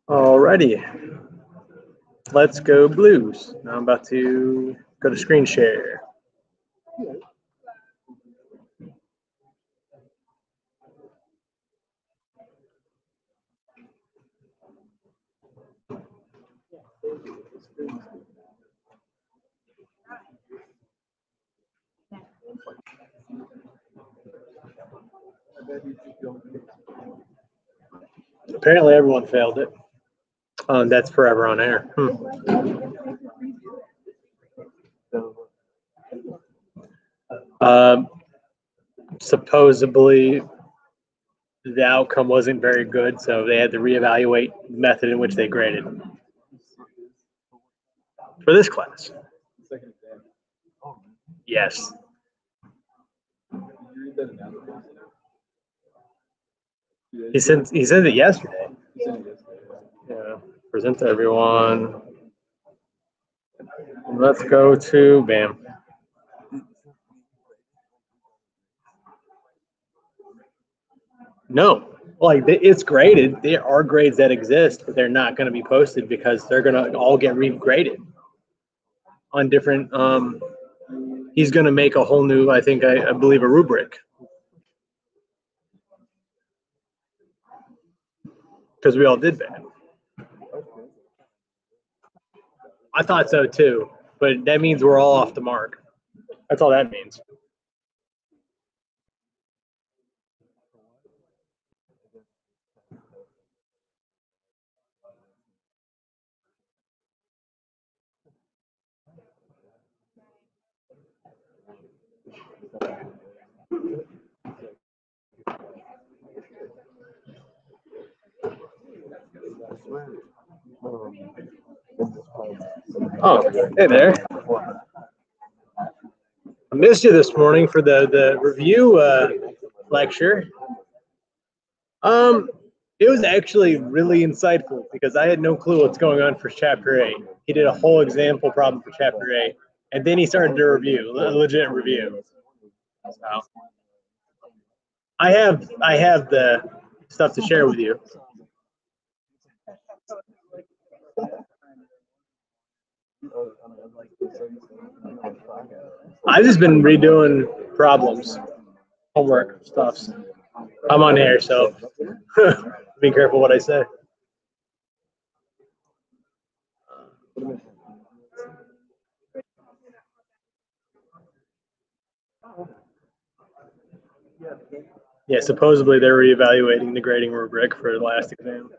Alrighty, let's go Blues. Now I'm about to go to screen share. Apparently everyone failed it. That's forever on air. Supposedly the outcome wasn't very good, so they had to reevaluate the method in which they graded for this class. Yes. He sent it yesterday. Yeah. Present to everyone. Let's go to BAM. No, like it's graded. There are grades that exist, but they're not going to be posted because they're going to all get regraded on different. He's going to make a whole new, I believe, a rubric because we all did bad. I thought so too, but that means we're all off the mark. That's all that means. Oh, hey there. I missed you this morning for the review lecture. It was actually really insightful because I had no clue what's going on for Chapter 8. He did a whole example problem for Chapter 8, and then he started a review, a legit review. So I have the stuff to share with you. I've just been redoing problems, homework stuffs. I'm on air, so be careful what I say. Yeah, supposedly they're reevaluating the grading rubric for the last exam.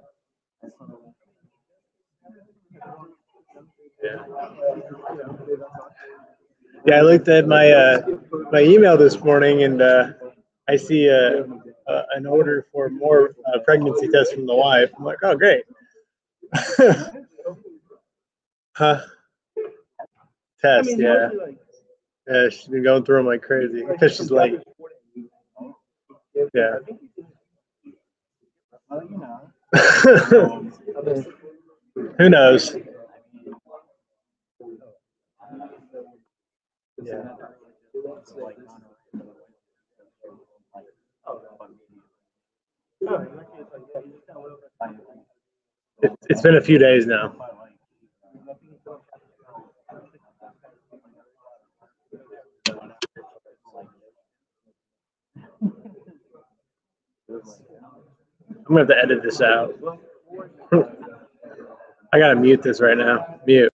Yeah, I looked at my my email this morning and I see an order for more pregnancy tests from the wife. I'm like, oh, great. Huh? Test, yeah. Yeah, she's been going through them like crazy because she's late. Yeah. Who knows? Yeah. It's been a few days now. I'm gonna have to edit this out. I gotta mute this right now. Mute.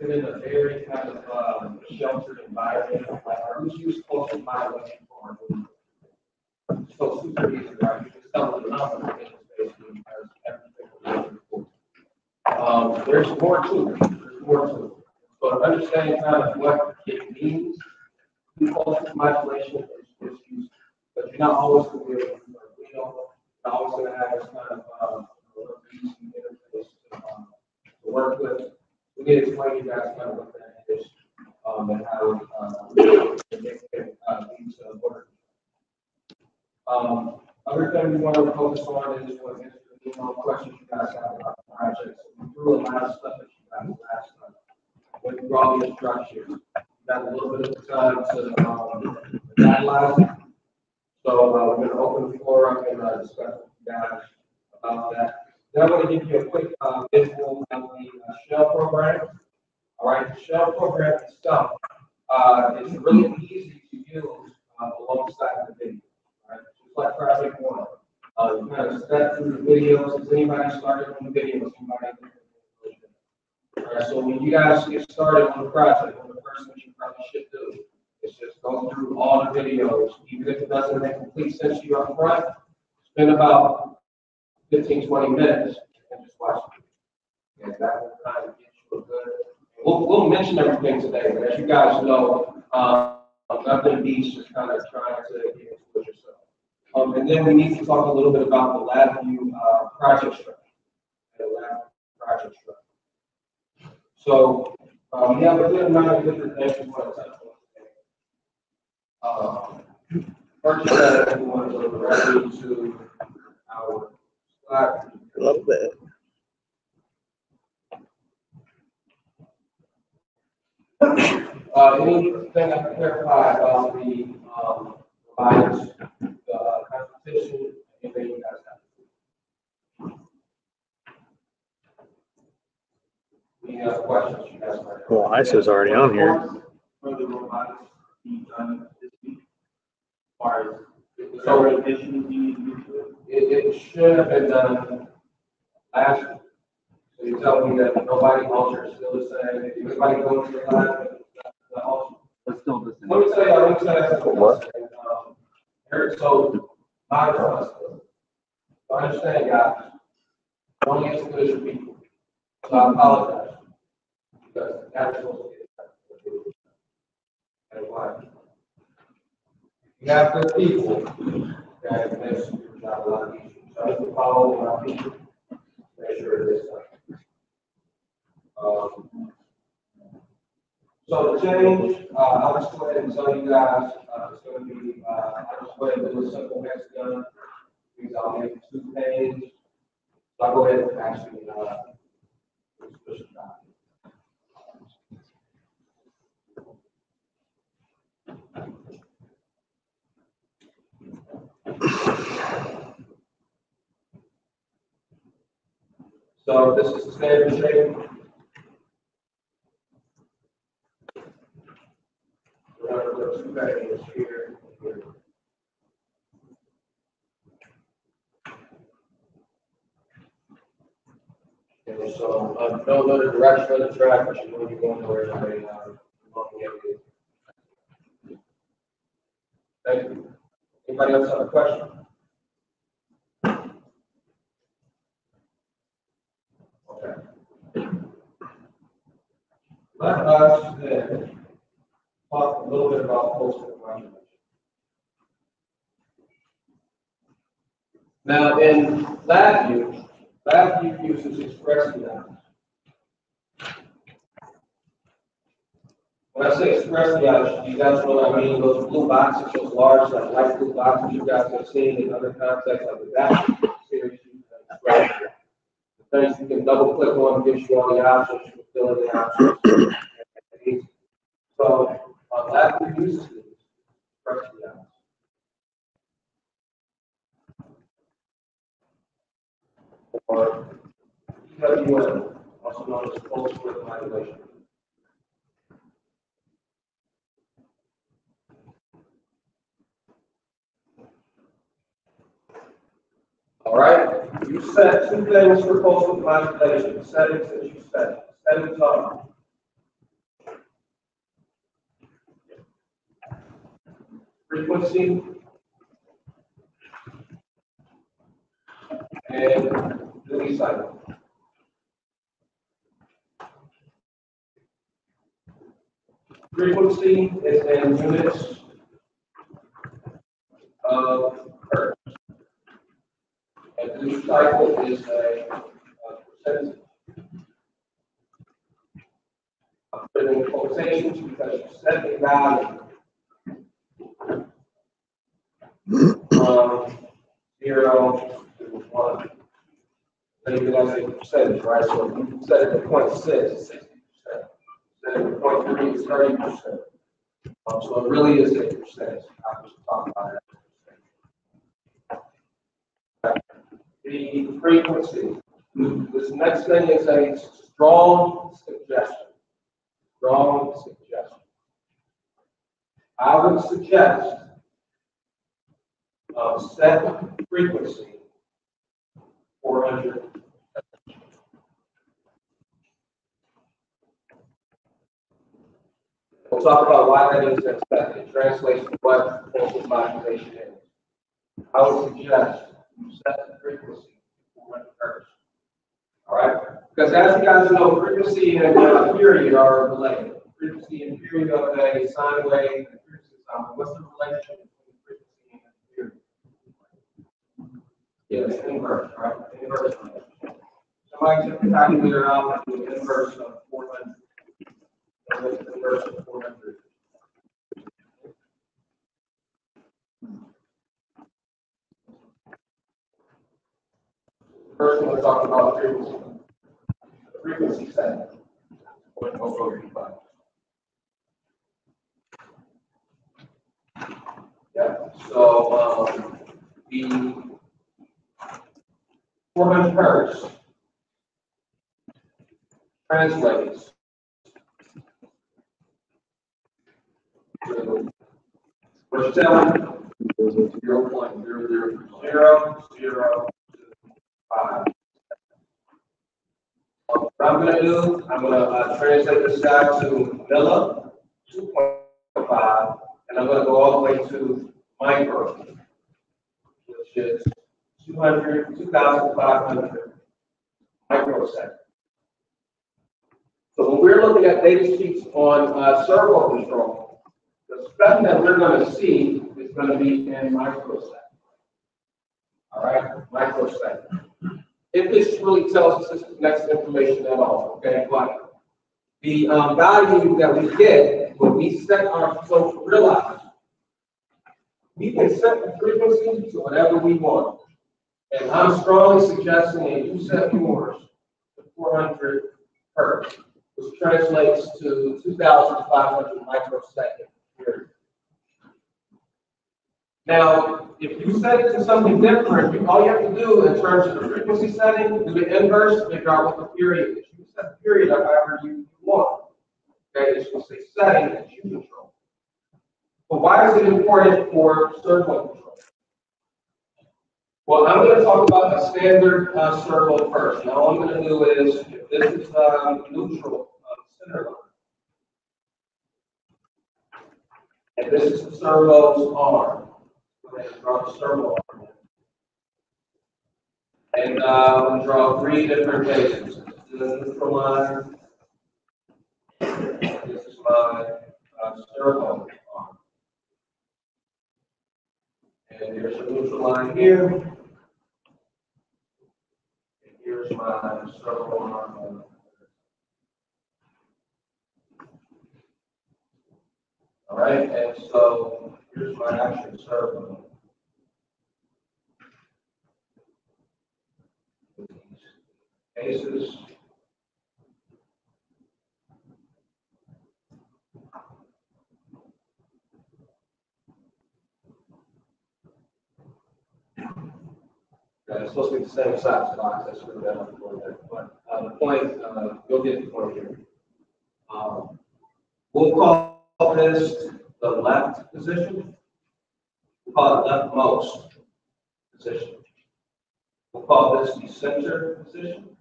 been in a very kind of sheltered environment, like our use close to my way for so super easy, right? You just tell them the number in the space has everything. There's more to it. There's more to it. So understanding kind of what it means to be close to isolation is useful. But you're not always going to be able to do it. You're always going to have this kind of easy interface to work with. We need to explain to you guys kind of what that is and how it makes it lead to work. Other thing we want to focus on is what questions you guys have about the project. So we threw a lot of stuff that you guys last time. When we brought the instructions, we got a little bit of time to analyze it. So we're going to open the floor up and discuss with you guys about that. Then I want to give you a quick visual of the shell program. All right, the shell program itself is really easy to use alongside the video. All right, just like Project One. You kind of step through the videos. Has anybody started on the videos? All right, so when you guys get started on the project, one of the first things you probably should do is just go through all the videos, even if it doesn't make complete sense to you up front. Spend about 15, 20 minutes and just watch it. And that will kind of get you a good. We'll mention everything today, but as you guys know, nothing beats just kind of trying to get into it yourself. And then we need to talk a little bit about the LabVIEW project structure. The lab project structure. So we have a good amount of different things we want to touch on today. First, we want to go directly to our slide. A little bit. Anything I can clarify about the bias, competition, anything you guys have? Any other questions you guys might have? Well, ISO's already on here. For the robotics being done this week, or So additions you need to do to it? it should have been done last week. So you tell me that nobody alter is still the same. If anybody goes to the lab, the alter. But still the same. Let me tell you something. Eric, so my responsibility. So I understand, guys. Don't answer good as your people. So I apologize. Because that was supposed to be it. And why? You have good people that makes your job a lot easier. So I have to follow my people. Make sure it is done. So the change, I'll just go ahead and tell you guys, it's going to be, I'll just go ahead and do a simple hexagon. Because I'll make 2 pages. So I'll go ahead and actually push it down. So this is the standard shape. We're going to put 2 pages here and here. And so, don't know the direction of the track, but you know you're going where you're Thank you. Anybody else have a question? Okay. Let us then talk a little bit about postal modulation. Now, in LabVIEW uses expressing that. When I say expressly, you guys know what I mean. Those blue boxes, those large, like light blue boxes you guys have seen in other contexts, like the DAP series. The things you can double click on gives you all the options. You can fill in the options. So, LabVIEW uses expressly that. Or PWM, also known as pulse width modulation. All right, you set 2 things for pulse width modulation. Settings that you set. Settings are frequency, and duty cycle. Frequency is in units of hertz. And duty cycle is a percentage. I'm putting in quotations because you set the value from 0 to 1. Then you have a percentage, right? So if you set it at 0.6, it's 60%. Set it at 0.3, it's 30%. So it really is a percentage. I was talking about that. The frequency. This next thing is a strong suggestion. Strong suggestion. I would suggest set frequency 400. We'll talk about why that is in a second. It translates to what pulse modulation is. I would suggest you set the frequency to 400 hertz. All right? Because as you guys know, frequency and period are related. Frequency and period of a sine wave and frequency sine wave. What's the relationship between frequency and period? Yeah, it's inverse, right? Inverse relationship. Somebody took the calculator out and do an inverse of 400. What's the inverse of 400? First, we're talking about frequency. Frequency setting. Yeah. So the 400 hertz translates to what's telling 0.00005. What I'm going to do, I'm going to translate this out to milli, 2.5, and I'm going to go all the way to micro, which is 2,500 microseconds. So when we're looking at data sheets on servo control, the spectrum that we're going to see is going to be in microseconds. All right, microseconds. If this really tells us this next information at all, okay, but the value that we get when we set our, so realize, we can set the frequency to whatever we want. And I'm strongly suggesting that you set yours to 400 hertz, which translates to 2,500 microseconds. Now, if you set it to something different, all you have to do in terms of the frequency setting, do the inverse, figure out what the period is. You set the period up however you want. Okay, it's just a setting that you control. But why is it important for servo control? Well, I'm going to talk about a standard servo first. Now, all I'm going to do is, if this is neutral center line, and this is the servo's arm. Draw the servo arm. And I'm going to draw 3 different bases. This is the neutral line. This is my servo arm. And here's the neutral line here. And here's my servo arm. All right, and so here's my actual servo. Bases. It's supposed to be the same size box. I screwed that up for that. But the point, you'll get the point here. We'll call this the left position. We'll call it leftmost position. We'll call this the center position.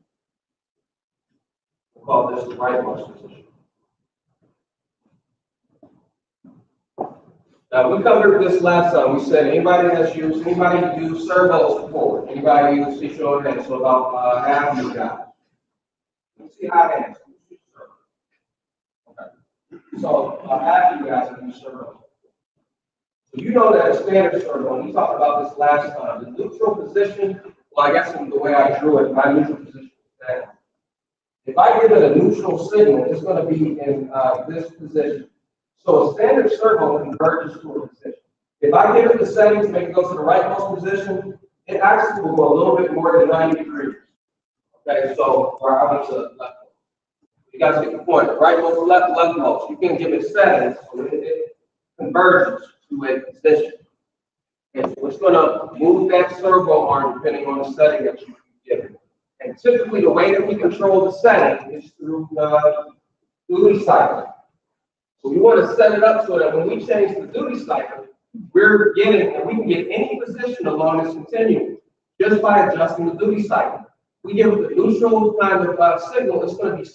We'll call this the rightmost position. Now, we covered this last time. We said anybody used servos before? Anybody use show of hands? So about half of you guys. Let's see high hands. Okay. So half of you guys have used servos. So you know that a standard servo, and we talked about this last time, the neutral position, well, I guess the way I drew it, my neutral position is down. If I give it a neutral signal, it's going to be in this position. So a standard servo converges to a position. If I give it the settings, make it go to the rightmost position, it actually will go a little bit more than 90 degrees. Okay, so or I went to left. You guys get the point. Rightmost, left, leftmost. You can give it settings, so it converges to a position. And so it's going to move that servo arm depending on the setting that you give it. And typically, the way that we control the setting is through the duty cycle. So we want to set it up so that when we change the duty cycle, we can get any position along this continuum just by adjusting the duty cycle. We give it the neutral kind of signal, it's going to be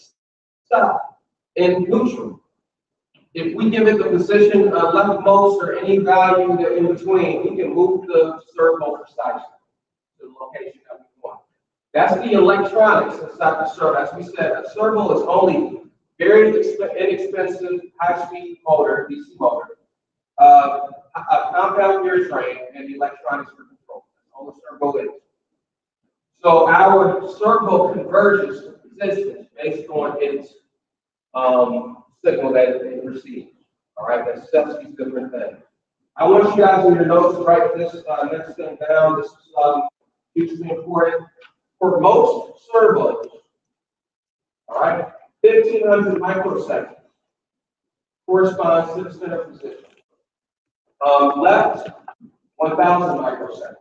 stuck in neutral. If we give it the position leftmost or any value in between, we can move the servo precisely to the location that we want. That's the electronics inside the servo. As we said, a servo is only very inexpensive high-speed motor, DC motor, a compound gear train, and the electronics for control. That's all the servo is. So our servo converges to positions based on its signal that it receives. All right, that sets these different things. I want you guys in your notes to write this next thing down. This is hugely important. For most servos, all right, 1,500 microseconds corresponds to the center position. Left, 1,000 microseconds.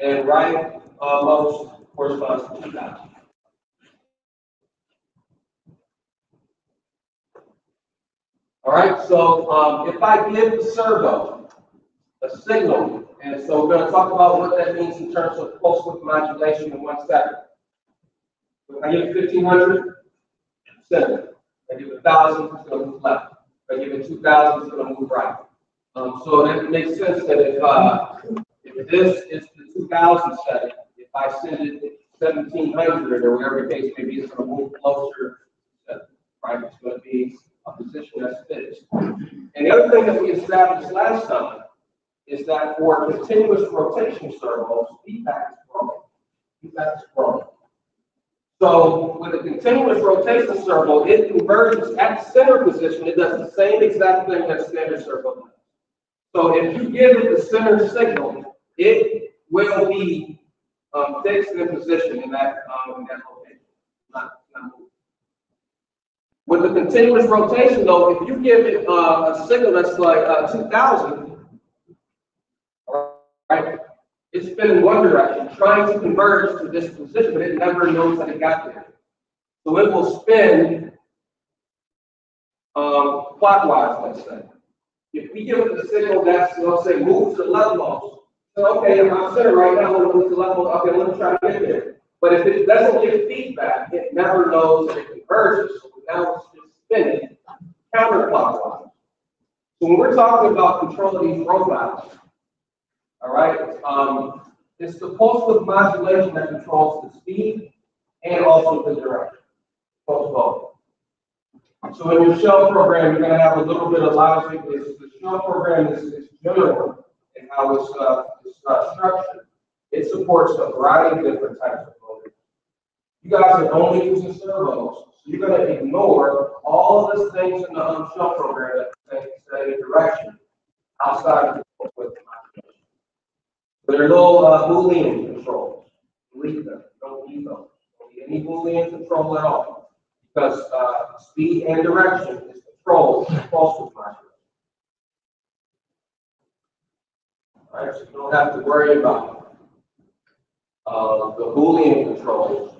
And right most corresponds to 2,000. All right, so if I give the servo a signal, and so we're going to talk about what that means in terms of pulse width modulation in 1 second. If I give it 1,500, center. If I give it 1,000, it's going to move left. If I give it 2,000, it's going to move right. So that makes sense that if this is the 2,000 setting, if I send it to 1,700 or whatever the case may be, it's going to move closer to, right? It's going to be a position that's fixed. And the other thing that we established last time is that for continuous rotation servos, feedback is broken. Feedback is broken. So with a continuous rotation servo, it converges at the center position. It does the same exact thing that standard servo does. So if you give it the center signal, it will be fixed in position in that location. Not moving. With the continuous rotation, though, if you give it a signal that's like 2,000, right, it's spinning one direction, trying to converge to this position, but it never knows that it got there. So it will spin clockwise, let's say. If we give it the signal that's, let's say, move to the leftmost, so okay, if I'm center right now, I'm going to move to the leftmost, okay, let me try to get there. But if it doesn't give feedback, it never knows that it converges. So now it's just spinning counterclockwise. So when we're talking about controlling these robots, all right, it's the pulse width modulation that controls the speed and also the direction. Both. So in your shell program, you're going to have a little bit of logic. The shell program is general in how it's structured. It supports a variety of different types of motors. You guys are only using servos, so you're going to ignore all of the things in the shell program that say direction outside of the pulse width modulation. So they're little Boolean controls. Delete them. Don't need those. Don't need any Boolean control at all. Because speed and direction is controlled with pulse width modulation. All right, so you don't have to worry about the Boolean controls.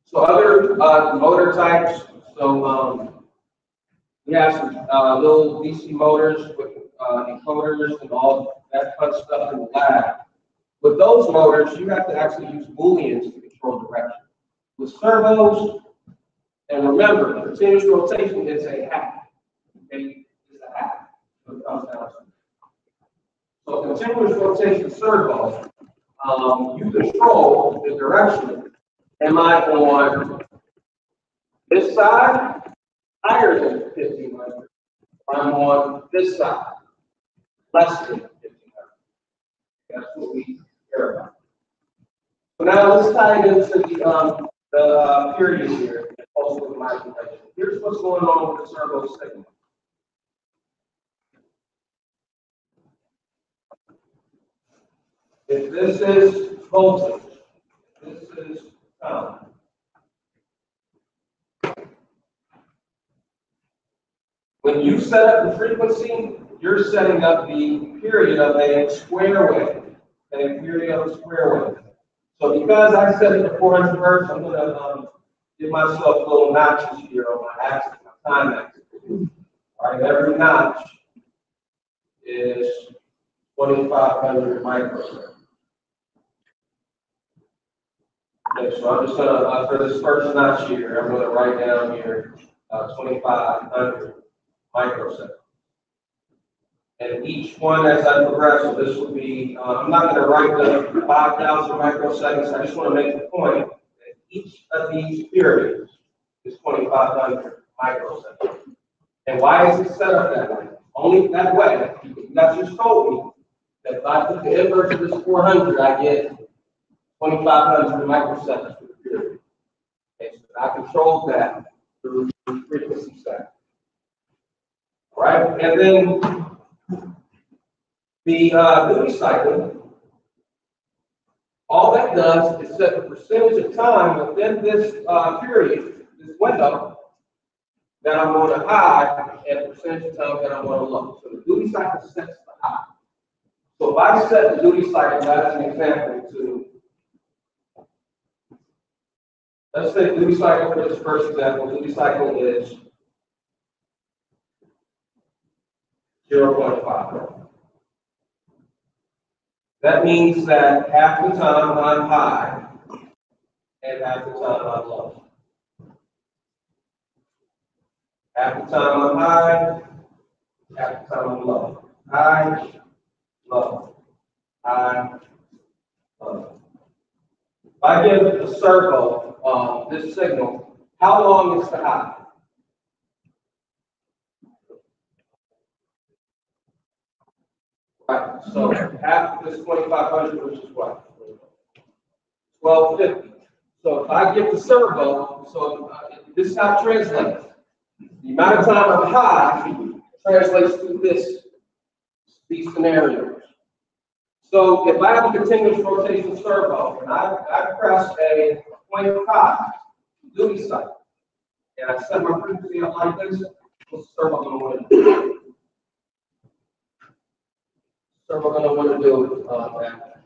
So other motor types. So we have some little DC motors with encoders and all that fun stuff in the lab. With those motors, you have to actually use Booleans to control direction. With servos, and remember, continuous rotation is a hat. Okay, it's a hat. it comes down to. So continuous rotation servo, you control the direction. Am I on this side, higher than 1500? I'm on this side, less than 1500. That's what we care about. So now let's tie it into the period here, also with my information. Here's what's going on with the servo signal. If this is voltage, this is time. When you set up the frequency, you're setting up the period of a square wave, a period of a square wave. So because I set it to 400 hertz, I'm going to give myself little notches here on my axis, my time axis. All right, every notch is 2,500 microseconds. Okay, so I'm just going to, for this first notch here, I'm going to write down here 2,500 microseconds. And each one as I progress, so this will be, I'm not going to write the 5,000 microseconds, I just want to make the point that each of these periods is 2,500 microseconds. And why is it set up that way? Only that way, you guys just told me that if I put the inverse of this 400, I get 2,500 microseconds for the period. Okay, so I control that through frequency setting. All right, and then the duty cycle, all that does is set the percentage of time within this period, this window, that I'm on a high and the percentage of time that I'm on a low. So the duty cycle sets the high. So if I set the duty cycle as an example to, let's say the duty cycle for this first example, duty cycle is 0.5. That means that half the time I'm high and half the time I'm low. Half the time I'm high, half the time I'm low. High, low. High, low. If I give the servo this signal, how long is the high? Right, so half of this 2,500, which is what? 1,250. So if I give the servo, so this is how it translates. The amount of time I'm high translates to these scenarios. So if I have a continuous rotation servo and I press a 0.5 duty cycle and I set my frequency up like this, what's the servo going to want to do? Servo going to want to do that.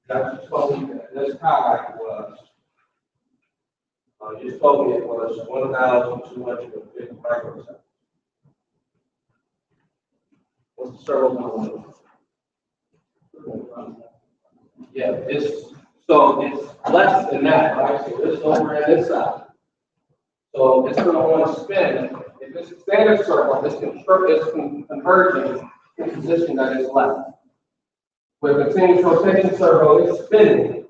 That's told me that this high was. You just told me it was 1,250 microseconds. What's the servo going to do? Yeah, so it's less than that, right? So this over and this side. So it's going to want to spin. If it's a standard servo, this converging in the position that is left. With a continuous rotation servo, it's spinning.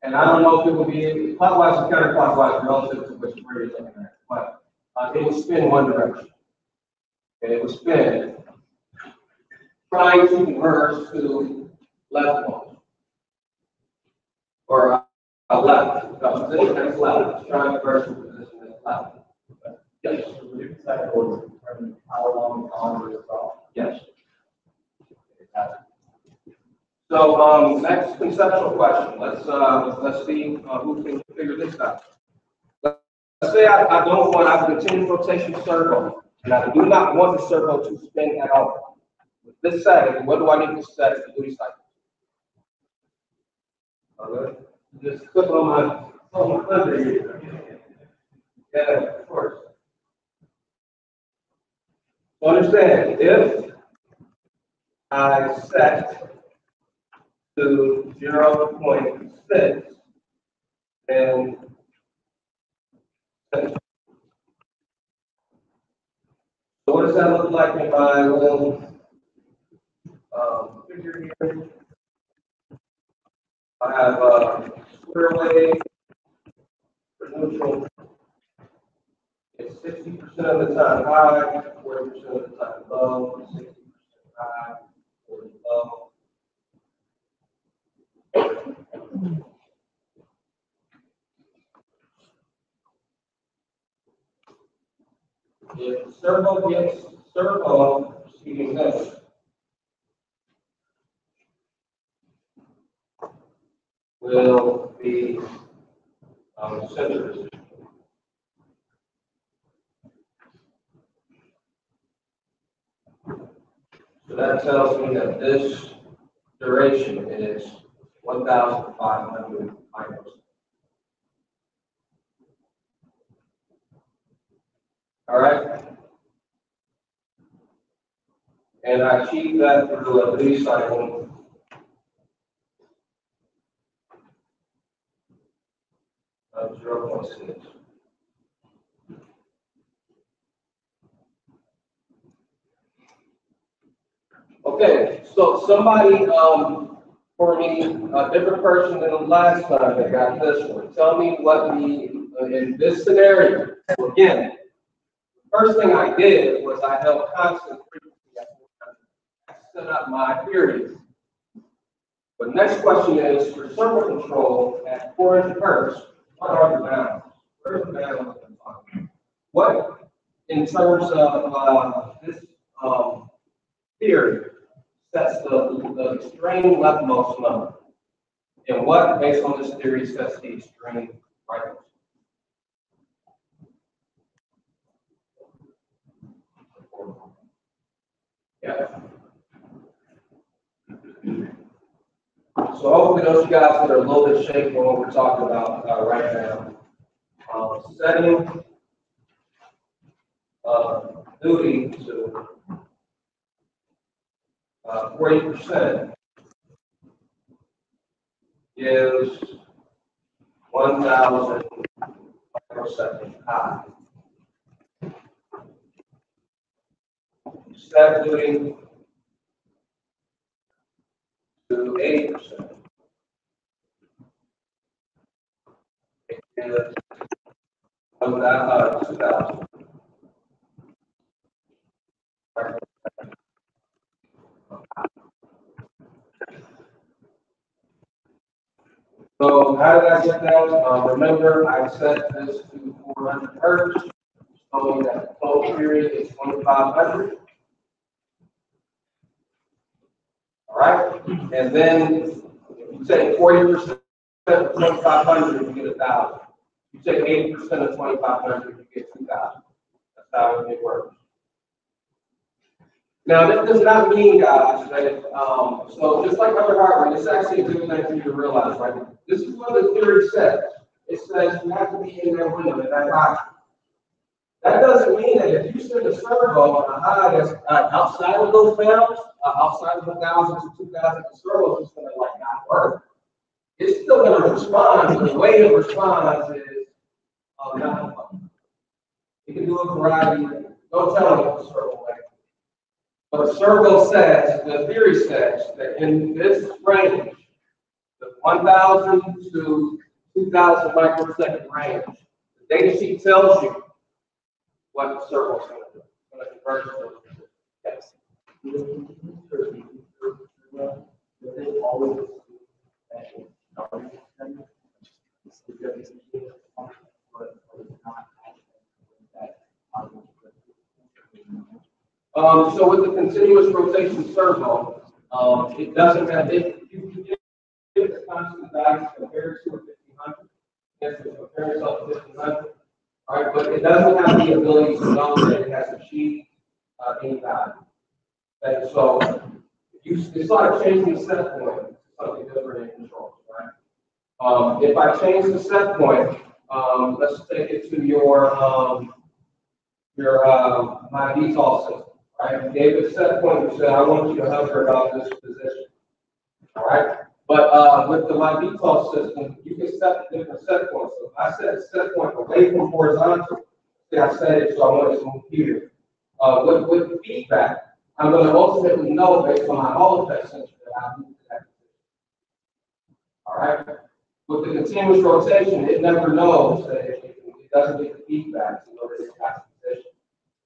And I don't know if it will be clockwise or counterclockwise relative to which way you're looking at, but it will spin one direction. Okay, it will spin, trying to converge to leftmost, or left, a position that's left, it's trying to converge to a position that's left. Yes. So how long on is yes. So next conceptual question. Let's see who can figure this out. Let's say I don't want, I have a continuous rotation servo, and I do not want the servo to spin at all. With this setting, what do I need to set the duty cycle? Okay. Just click on my under here. Yeah, of course. So understand, if I set to 0.6 and so what does that look like in my little figure here? I have square wave for neutral. It's 60% of the time high, 40% of the time low, 60% high, 40% low. If servo gets servo receiving this, will be center position. So that tells me that this duration is 1,500 microseconds. All right. And I achieve that through a duty cycle of 0.6. Okay, so somebody for me, a different person than the last time that got this one. Tell me what in this scenario, so again, the first thing I did was I held constant frequency at 400. I set up my period. The next question is for servo control at 400 hertz, what are the bounds? Where's the bounds? What, in terms of this theory, sets the extreme leftmost number? And what, based on this theory, sets the extreme rightmost? Yeah. So hopefully those guys that are a little bit shaky on what we're talking about right now. Setting duty to 40% gives 1,000 microseconds high. Set duty to 80%. It gives 2,000. So how did I get that? Remember, I set this to 400 hertz, showing that the total period is 2,500. All right, and then if you take 40% of 2,500, you get 1,000. You take 80% of 2,500, you get 2,000. That's how it works. Now, this does not mean, guys, that so just like other hardware, this is actually a good thing for you to realize, right? This is what the theory says. It says you have to be in that window, in that box. That doesn't mean that if you send a servo on a high that's outside of those bounds, outside of 1,000 to 2,000, the servo is going to like not work. It's still going to respond, but the way it responds is not. You can do a variety. Don't tell me what the servo is. But the servo says, the theory says that in this range, the 1,000 to 2,000 microsecond range, the data sheet tells you what the servo is going to do. It's going to convert it. Yes. So with the continuous rotation servo, it doesn't have, if you get the constant value compared to a 1,500, yes, compare yourself to 1,500, all right, but it doesn't have the ability to know that it has achieved any value. And so it's like changing the set point to something different in control, right? If I change the set point, let's take it to your my VTOL system. Right, you gave it a set point. You said, I want you to hover about this position. All right, but with the my VTOL system, you can set different set points. So if I set a set point away from horizontal, say I set it so I want it to move here. With feedback, I'm going to ultimately know based on my Hall effect sensor that I moved to that position. All right. With the continuous rotation, it never knows that it doesn't get the feedback to know that it's got the position.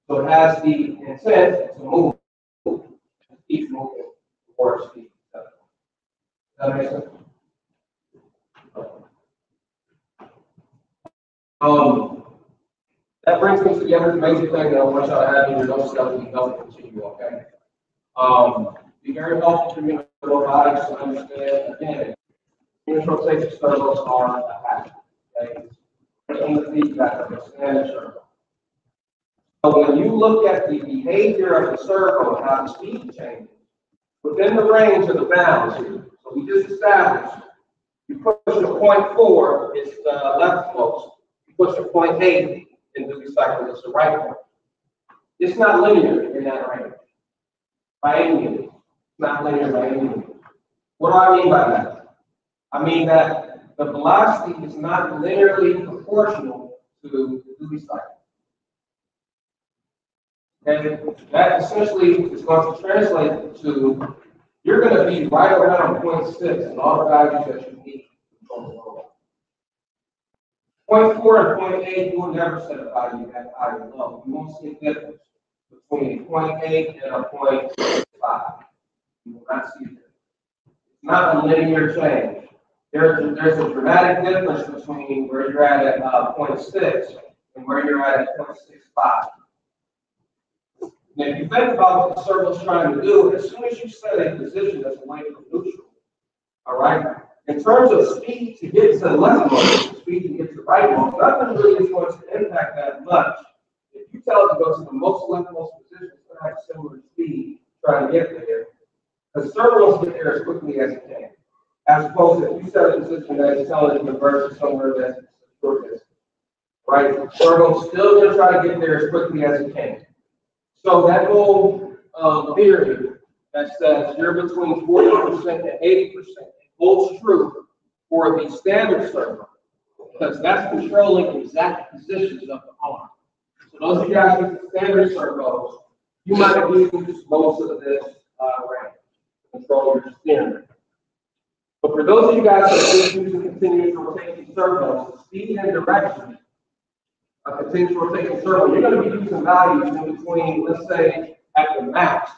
So it has the intent to move, to keep moving towards speed. Does that make sense? That brings me to the other major thing that I want y'all to have in your notes that we don't continue, okay? Be very helpful for you in robotics to understand, again, continuous rotation servos are a habit, okay? Taking the feedback of a standard servo. So when you look at the behavior of the servo and how the speed changes, within the range of the bounds here, so we just established, you push a 0.4, it's the left most. You push a 0.8 in duty cycle, it's the right one. It's not linear in that range. By any means. It's not linear by any means. What do I mean by that? I mean that the velocity is not linearly proportional to the duty cycle. And that essentially is going to translate to you're going to be right around 0.6 in all the values that you need to control the load. 0.4 and 0.8, you will never set a value that high or low. You won't see a difference between 0.8 and a 0.5. You will not see it. It's not a linear change. There's a dramatic difference between where you're at 0.6 and where you're at 0.65. Now, if you think about what the servo's trying to do, as soon as you set a position that's away from neutral, all right, in terms of speed to get to the left mode, speed to get to the right mode, nothing really is going to impact that much. If you tell it to go to the most leftmost position, it's going to have a similar speed trying to get there. The servo will get there as quickly as it can. As opposed to if you set a position that is telling it to convert to somewhere that's short distance, right? The servo's still going to try to get there as quickly as it can. So that whole theory that says you're between 40% and 80% holds true for the standard servo, because that's controlling exact positions of the arm. So those of you guys with the standard servos, you might have used most of this range to control your steering. But for those of you guys that are using continuous rotation servos, the speed and direction of continuous rotation servo, you're going to be using values in between, let's say, at the max,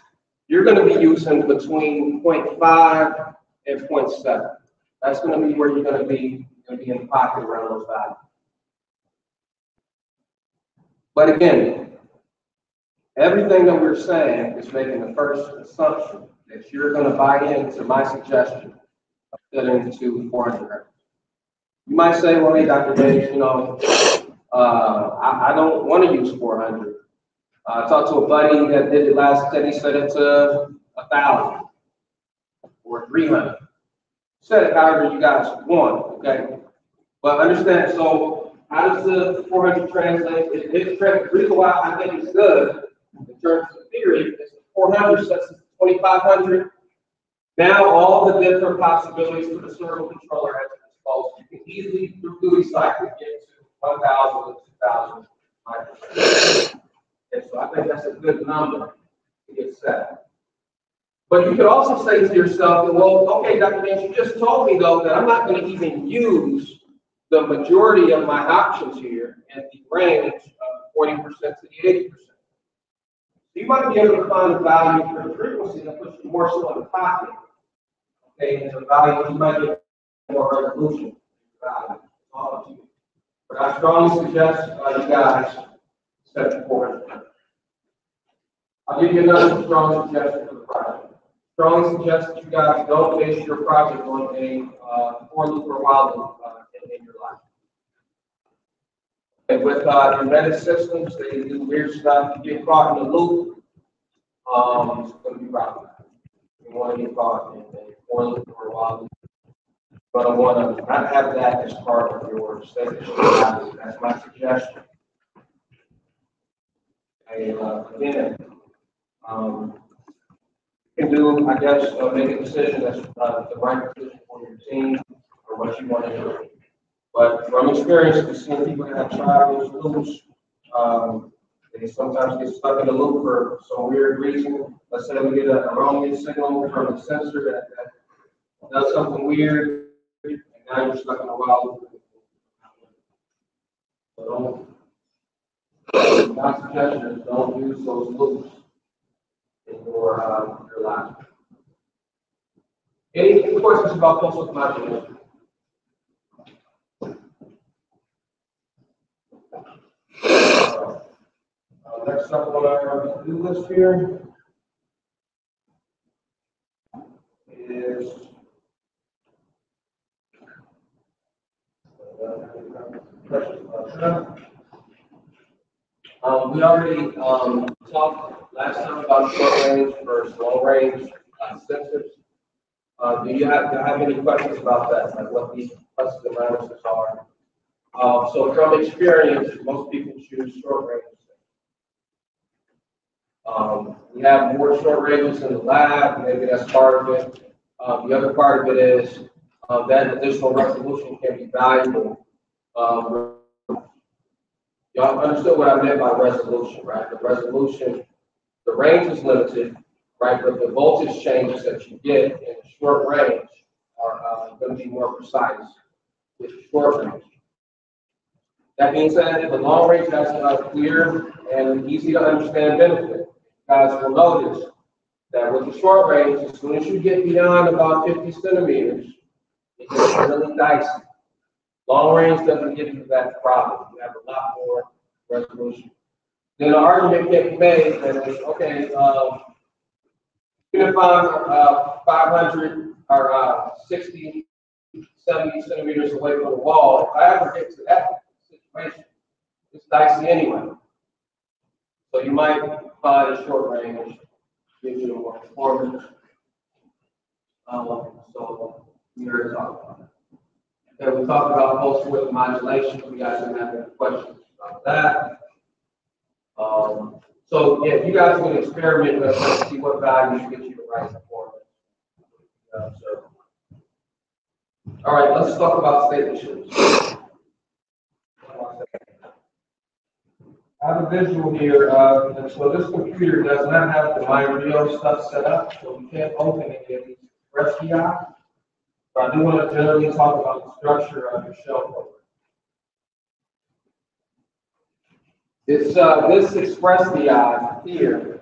you're going to be using between 0.5 and 0.7. That's going to be where you're going to be in the pocket around those values. But again, everything that we're saying is making the first assumption that you're going to buy into my suggestion of fitting to 400 grams. You might say, well, hey, Dr. Dave, you know, I don't want to use 400. I talked to a buddy that did it last time. He set it to 1,000 or 300. Set it however you guys want, okay? But understand, so how does the 400 translate? The reason why I think it's good in terms of theory is the 400 sets to 2,500. Now all the different possibilities for the servo controller at your disposal. You can easily, through duty cycle, get to 1,000 to 2,000 microseconds. And so I think that's a good number to get set. But you could also say to yourself, well, okay, Dr. Nance, you just told me, though, that I'm not going to even use the majority of my options here at the range of 40% to the 80%. So you might be able to find a value for the frequency that puts you more so in the pocket. Okay, and the value, you might get more resolution value. All of you. But I strongly suggest you guys set the 400. I'll give you another strong suggestion for the project. Strongly suggest that you guys don't base your project on a for loop or while loop in your life. And with embedded systems, they do weird stuff. You get caught in a loop, it's going to be problematic. You want to get caught in a for loop or while loop. But I want to not have that as part of your state. That's my suggestion. And again, you can do, I guess, make a decision that's the right decision for your team or what you want to do. But from experience, we've seen people that have tried those loops, They sometimes get stuck in a loop for some weird reason. Let's say we get an erroneous signal from the sensor that does something weird, and now you're stuck in a while loop. So my suggestion is don't use those loops in your logic. Any questions about pulse-width modulation? Next up on our to-do list here is we already talked last time about short range versus long range sensors. Do you have any questions about that? Like what these pluses and minuses are? So from experience, most people choose short range. We have more short ranges in the lab, maybe that's part of it. The other part of it is that additional resolution can be valuable. Y'all understood what I meant by resolution, right? The resolution, the range is limited, right? But the voltage changes that you get in the short range are going to be more precise with the short range. That being said, the long range has a clear and easy to understand benefit. You guys will notice that with the short range, as soon as you get beyond about 50 centimeters, it gets really dicey. Long range doesn't give you that problem. You have a lot more resolution. Then the argument can be made that is, okay, even if I'm 500 or 60, 70 centimeters away from the wall, if I ever get to that situation, it's dicey anyway. So you might find a short range gives you more performance. So we already talked about it. Okay, we talked about pulse-width modulation. If you guys don't have any questions about that. So yeah, you guys would experiment with us and see what values get you the right performance. All right, let's talk about state machines. I have a visual here. So this computer does not have the MyRio stuff set up, so we can't open any of these express DI. But I do want to generally talk about the structure of your shell program. It's this express DI here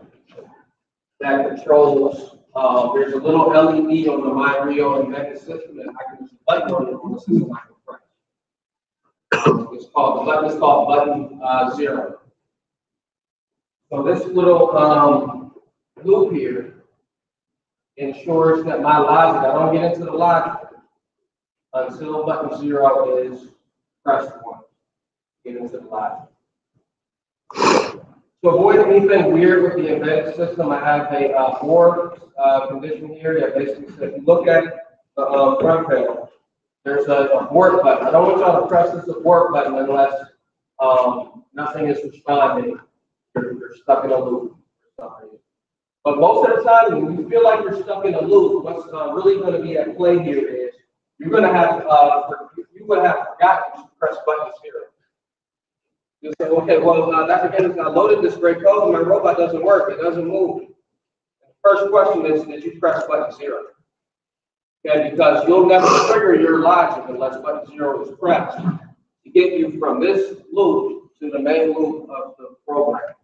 that controls. There's a little LED on the MyRio embedded system that I can just button on it on the system I can press. It's called the button is called button 0. So this little loop here ensures that my logic, I don't get into the logic until button 0 is pressed once. Get into the logic. To avoid anything weird with the embedded system, I have a board condition here that basically says, if you look at the front panel, there's a abort button. I don't want y'all to press this abort button unless nothing is responding. You're stuck in a loop. But most of the time, when you feel like you're stuck in a loop, what's really going to be at play here is you're going to have forgotten to press button 0. You say, okay, well, Dr. Hendricks, I loaded this great code, and my robot doesn't work. It doesn't move. The first question is, did you press button 0? Okay, because you'll never trigger your logic unless button 0 is pressed to get you from this loop to the main loop of the program.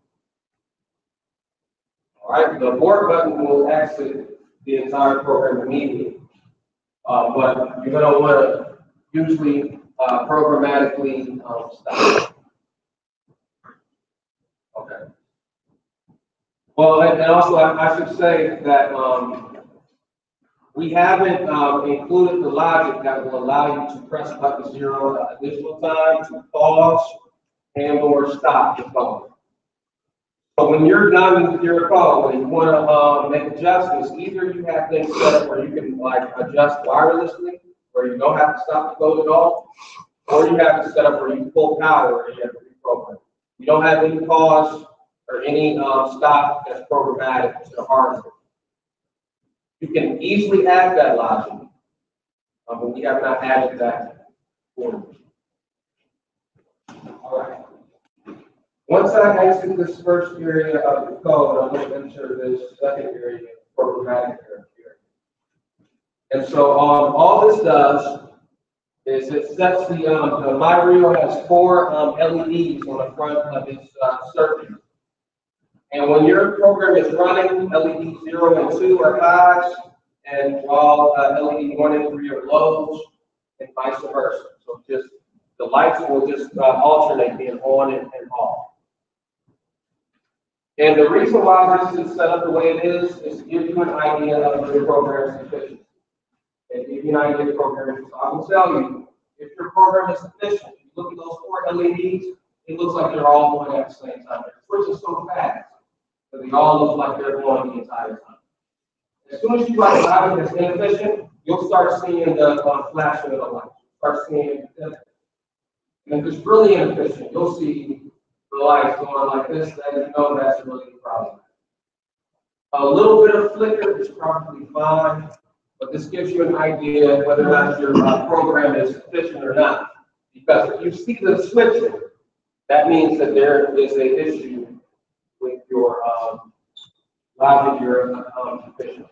All right, the abort button will exit the entire program immediately. But you're going to want to usually programmatically stop. Okay. Well, and also I should say that we haven't included the logic that will allow you to press button 0 additional time to pause and/or stop the phone. So when you're done with your call and you want to make adjustments, either you have things set up where you can like adjust wirelessly, where you don't have to stop the code at all, or you have to set up where you pull power and you have to reprogram. You don't have any pause or any stop that's programmatic to the hardware. You can easily add that logic, but we have not added that for you. All right. Once I exit this first area of the code, I'm going to enter this second area, programmatic area. And so all this does is it sets the my reel has 4 LEDs on the front of its circuit. And when your program is running, LED 0 and 2 are highs, and all LED 1 and 3 are lows, and vice versa. So just the lights will just alternate being on and off. And the reason why this is set up the way it is to give you an idea of your program's efficiency. And give you an idea of programming. So I will tell you, if your program is efficient, you look at those 4 LEDs, it looks like they're all going at the same time. They're switching so fast that they all look like they're going the entire time. As soon as you write a logic that's inefficient, you'll start seeing the flashing of the lights. Start seeing it. And if it's really inefficient, you'll see the lights going like this, then you know that's really the problem. A little bit of flicker is probably fine, but this gives you an idea whether or not your program is efficient or not. Because if you see the switching, that means that there is an issue with your logic, your efficiency.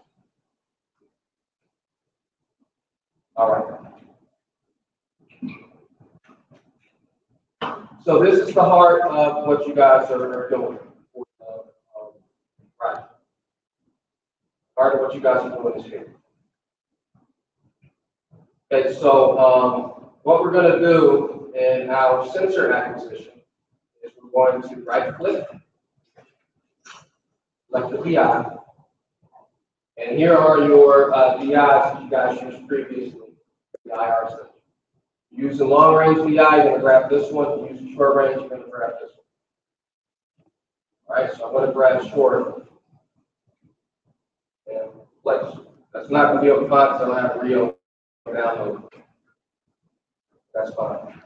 All right. So this is the heart of what you guys are doing. Right. Heart of what you guys are doing is here. Okay, so what we're going to do in our sensor acquisition is we're going to right-click, select the VI, and here are your VIs that you guys used previously, the IR sensor. Use the long range VI, you're going to grab this one. Use the short range, you're going to grab this one. All right, so I'm going to grab short and place. That's not going to be able to find until I have Rio download. That's fine.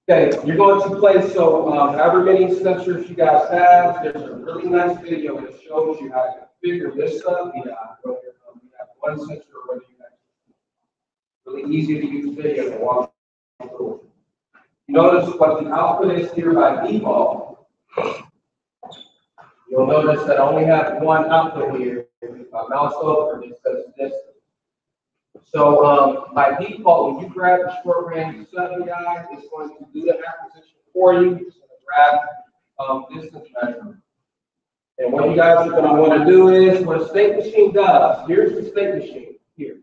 Okay, you're going to place, so however many sensors you guys have, there's a really nice video that shows you how to configure this stuff. Whether you have one sensor or whether you have really easy to use video to walk through. You notice what the output is here by default. You'll notice that I only have one output here. If I mouse over, it says this. So by default, when you grab the short range sub VI, it's going to do the acquisition for you. It's going to grab distance measurement. And what you guys are going to want to do is, what a state machine does, here's the state machine here.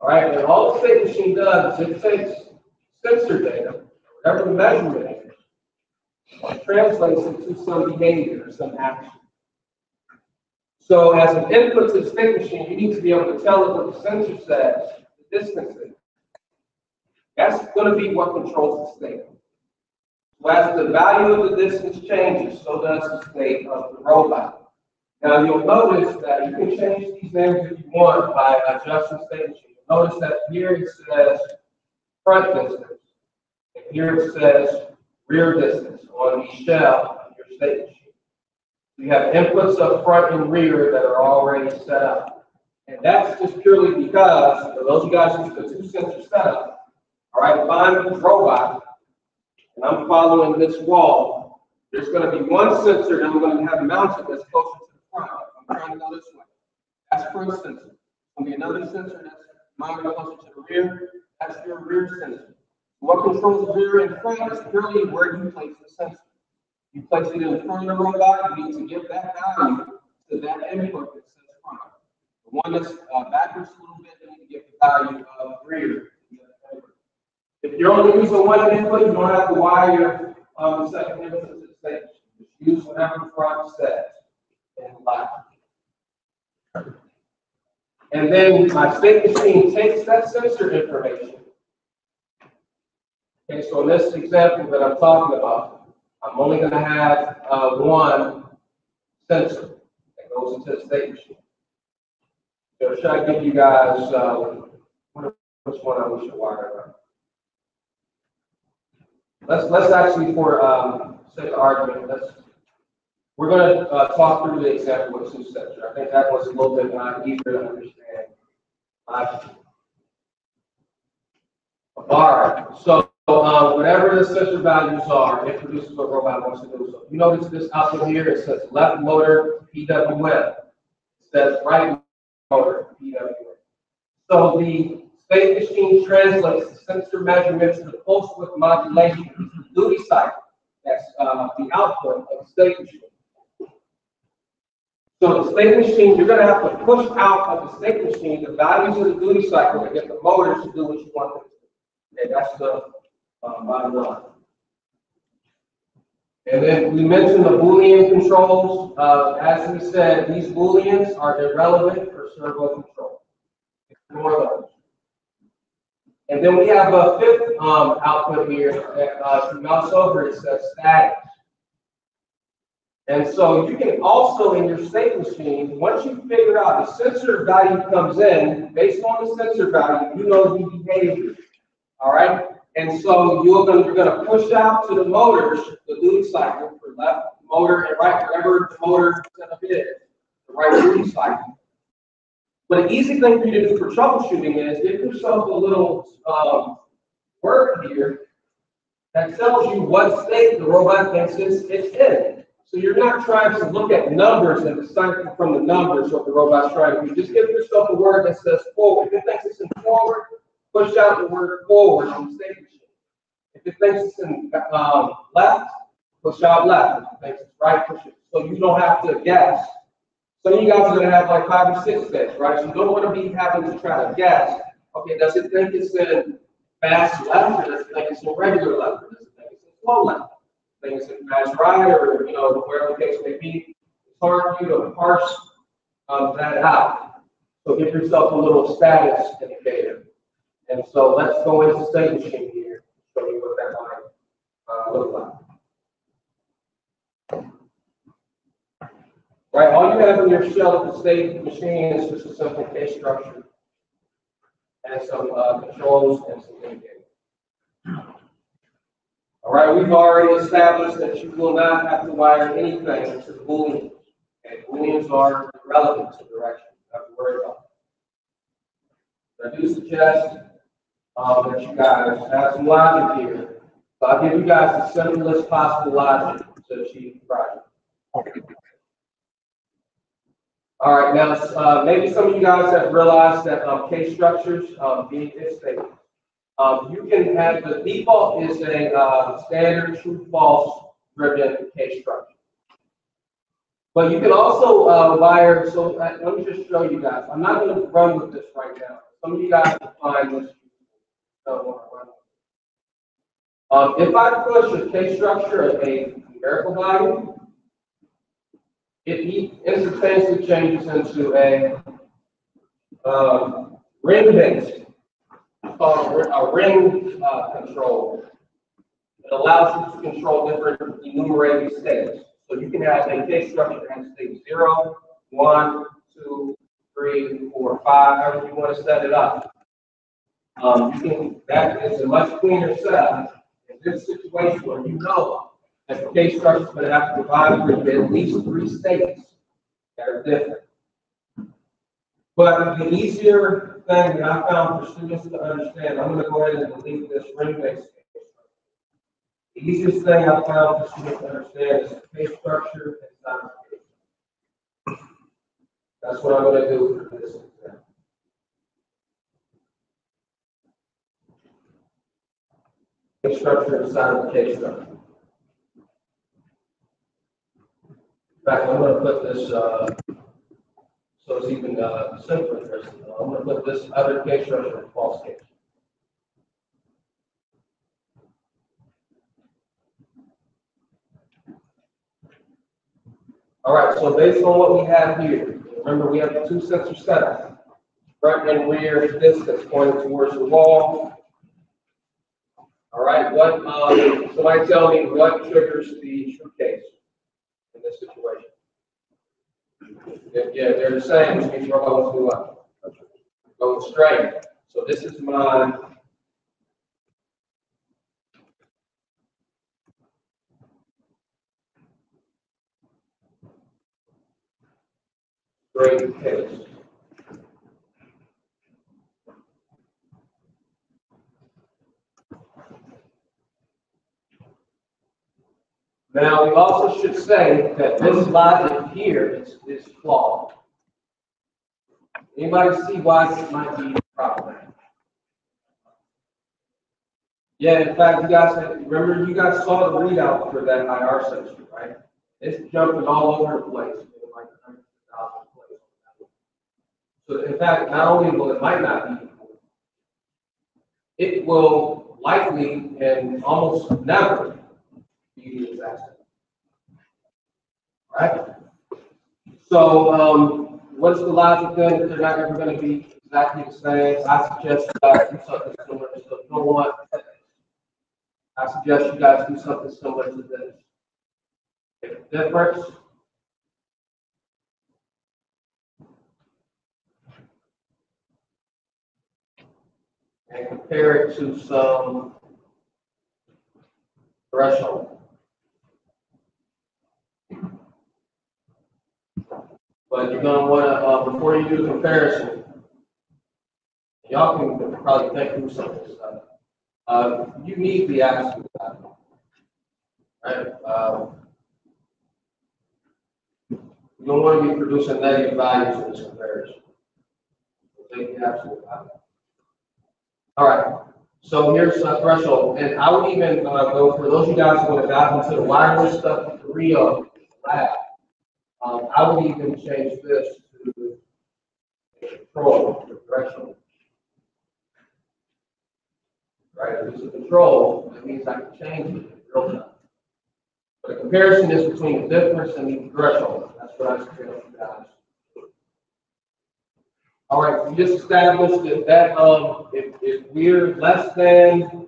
All right, and all the state machine does is it takes sensor data, whatever the measurement is, and translates it to some behavior, some action. So as an input to the state machine, you need to be able to tell it what the sensor says, the distance is. That's going to be what controls the state. So as the value of the distance changes, so does the state of the robot. Now you'll notice that you can change these names if you want by adjusting state machine. Notice that here it says front distance, and here it says rear distance on the shell of your state machine. You have inputs up front and rear that are already set up. And that's just purely because, for those of you guys who use the 2-sensor setup, all right, if I'm a robot and I'm following this wall, there's going to be one sensor that I'm going to have mounted that's closer to the front. I'm trying to go this way. That's front sensor. There's going to be another sensor that's mounted closer to the rear. That's your rear sensor. What controls the rear and front is purely where you place the sensor. You place it in front of the robot, you need to give that value to that input that says front. The one that's backwards a little bit, you need to give the value of rear. If you're only using one input, you don't have to wire the second input to the stage. Just use whatever the front says and lock. And then my state machine takes that sensor information. Okay, so in this example that I'm talking about, I'm only going to have one sensor that goes into the state machine. So should I give you guys which one I wish to wire around? Let's actually, for sake of argument, we're going to talk through the example with 2-sensor. I think that was a little bit easier to understand. All right. So whatever the sensor values are, it produces what robot wants to do. So you notice this output here, it says left motor PWM. It says right motor PWM. So the state machine translates the sensor measurements to pulse width modulation, the duty cycle. That's the output of the state machine. So the state machine, you're going to have to push out of the state machine the values of the duty cycle to get the motors to do what you want them to do. Okay, that's the bottom line. And then we mentioned the Boolean controls. As we said, these Booleans are irrelevant for servo control. Ignore those. And then we have a fifth output here. If you mouse over, it says status. And so you can also, in your state machine, once you figure out the sensor value comes in, based on the sensor value, you know the behavior. All right? And so you're going to push out to the motors the duty cycle for left motor and right, whatever the motor setup is, the right duty cycle. But an easy thing for you to do for troubleshooting is give yourself a little word here that tells you what state the robot thinks it's in. So you're not trying to look at numbers and decipher from the numbers what the robot's trying to do. Just give yourself a word that says forward. If it thinks it's in forward, push out the word forward on the state machine. If it thinks it's in left, push out left. If it thinks it's right, push it. So you don't have to guess. Some of you guys are going to have like 5 or 6 states, right? So you don't want to be having to try to guess. Okay, does it think it's in fast left, or does it think it's in regular left, or does it think it's in slow left? Things in fast right, or wherever the case may be, it's hard for you to parse that out. So give yourself a little status indicator. And so let's go into state machine here, show you what that might look like. Right, all you have in your shell of the state machine is just a simple case structure and some controls and some indicators. All right, we've already established that you will not have to wire anything to the Booleans. Okay, Booleans are irrelevant to direction. You don't have to worry about that. I do suggest that you guys have some logic here. So I'll give you guys the simplest possible logic to achieve the project. All right, now maybe some of you guys have realized that case structures being if statements. You can have the default is a standard true-false driven case structure. But you can also wire, so let me just show you guys. I'm not going to run with this right now. Some of you guys will find this. Don't want to run. If I push a case structure at a numerical value, it instantaneously changes into a ring-based. Called a ring control. It allows you to control different enumerated states. So you can have a case structure that has state 0, 1, 2, 3, 4, 5, however you want to set it up. That is a much cleaner setup in this situation where you know that the case structure is going to have to provide for at least 3 states that are different. But the easier thing that I found for students to understand, I'm going to go ahead and delete this ring-based case structure. The easiest thing I found for students to understand is case structure and simplification. That's what I'm going to do for this example. Case structure inside of the case structure. In fact, I'm going to put this. So it's even simpler for us to know. I'm going to put this other case structure in false case. All right, so based on what we have here, remember we have the 2 sensor setups. Front and rear distance pointed towards the wall. All right, somebody tell me what triggers the true case in this situation? Yeah, they're the same, which means robot wants to do what? Go straight. So this is my straight case. Now, we also should say that this logic here is flawed. Anybody see why this might be problematic? Yeah, in fact, you guys remember you guys saw the readout for that IR section, right? It's jumping all over the place, like 100,000 places. So in fact, not only will it might not be equal, it will likely and almost never be the exact same. Right? So what's the logic then if they're not ever going to be exactly the same? I suggest you guys do something similar. So if you don't want, I suggest you guys do something similar to this. Make a difference. And compare it to some threshold. But you're going to want to, before you do the comparison, y'all can probably think through some of this stuff. You need the absolute value, right? You don't want to be producing negative values in this comparison. So take the absolute value. All right. So here's a threshold, and I would even go for those of you guys who have gotten into the wireless stuff for real lab. I would even change this to control the threshold. Right? If it's a control, that means I can change it in real time. But the comparison is between the difference and the threshold. That's what I suggest you guys. All right, we just established that if we're less than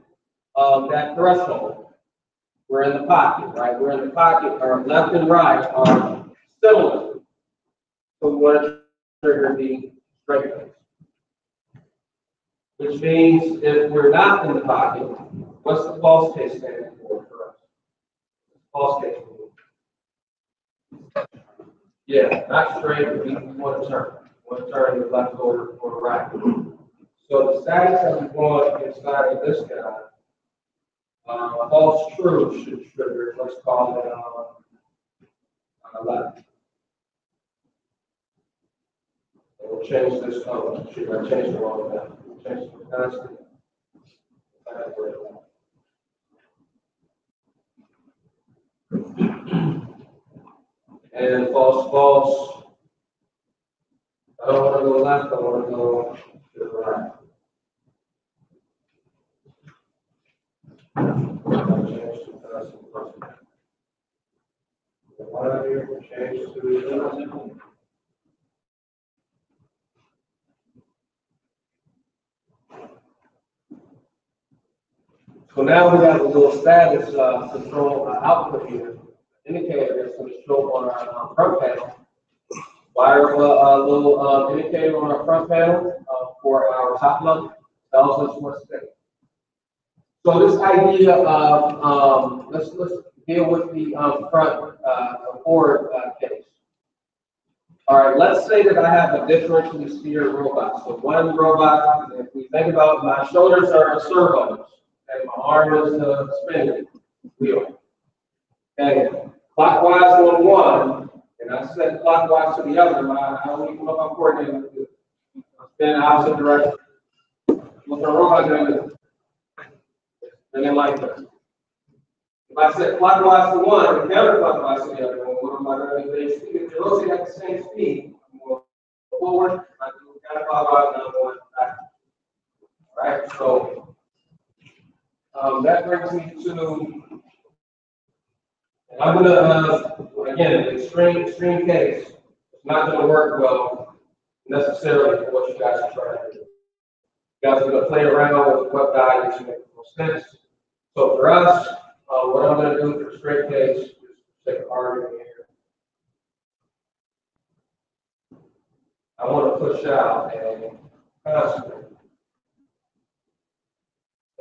that threshold, we're in the pocket, right? We're in the pocket. Our left and right are similar. So we want to trigger the straight case. Which means if we're not in the pocket, what's the false case standing for us? False case. Yeah, not straight, but we want to turn. We want to turn the left or the right. So the status that we want inside of this guy, false true should trigger, let's call it on the left. And we'll change this color. Should I change the wrong one? We'll change the constant. And false. I don't want to go left, I want to go to the right. Change to constant. One here, change to the So now we have a little status control output here, indicator that's going to show on our front panel. Wire a little indicator on our front panel for our top level tells us what's there. So this idea of let's deal with the front forward case. All right, let's say that I have a differentially steered robot. So one robot, if we think about my shoulders are the servos, and my arm is the spinning wheel. And clockwise on one, and I set clockwise to the other, I don't even know if I'm coordinating with it. I spin opposite direction. What's my robot going to do? Spinning like this. If I set clockwise to one and counterclockwise to the other one, what am I going to do? If they rotate at the same speed, I'm going forward, I do counterclockwise, and I'm going back. All right, so that brings me to, I'm going to, again, an extreme case. It's not going to work well necessarily for what you guys are trying to do. You guys are going to play around with what values make the most sense. So for us, what I'm going to do for straight case is take an argument here. I want to push out a constant.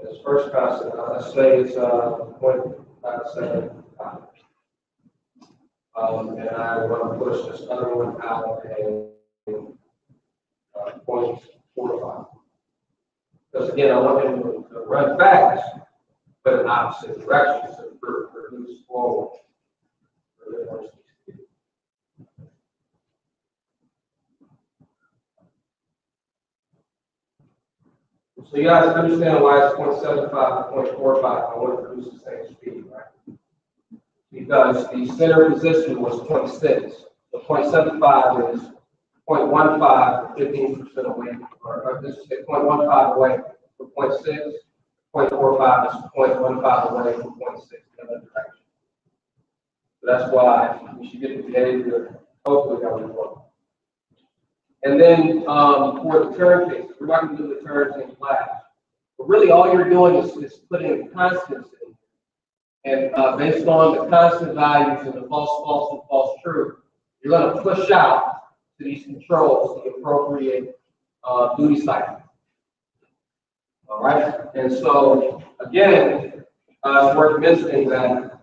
This first constant, let's say it's 0.575. And I want to push this other one out a 0.45. Because again, I want him to run fast, but in opposite directions to produce forward. really want to speak to. So you guys understand why it's 0.75 to 0.45 I want to produce the same speed, right? Because the center position was 0.6. So 0.75 is 0.15 15% away, or this is 0.15 away from 0.6. 0.45 is 0.15 away from 0.6 in the other direction. So that's why we should get the behavior, hopefully that will work. And then for the turn case, we're not going to do the turns in class. But really all you're doing is putting constants in. And based on the constant values and the false, false, and false true, you're going to push out to these controls the appropriate duty cycle. All right? And so, again, it's worth mentioning that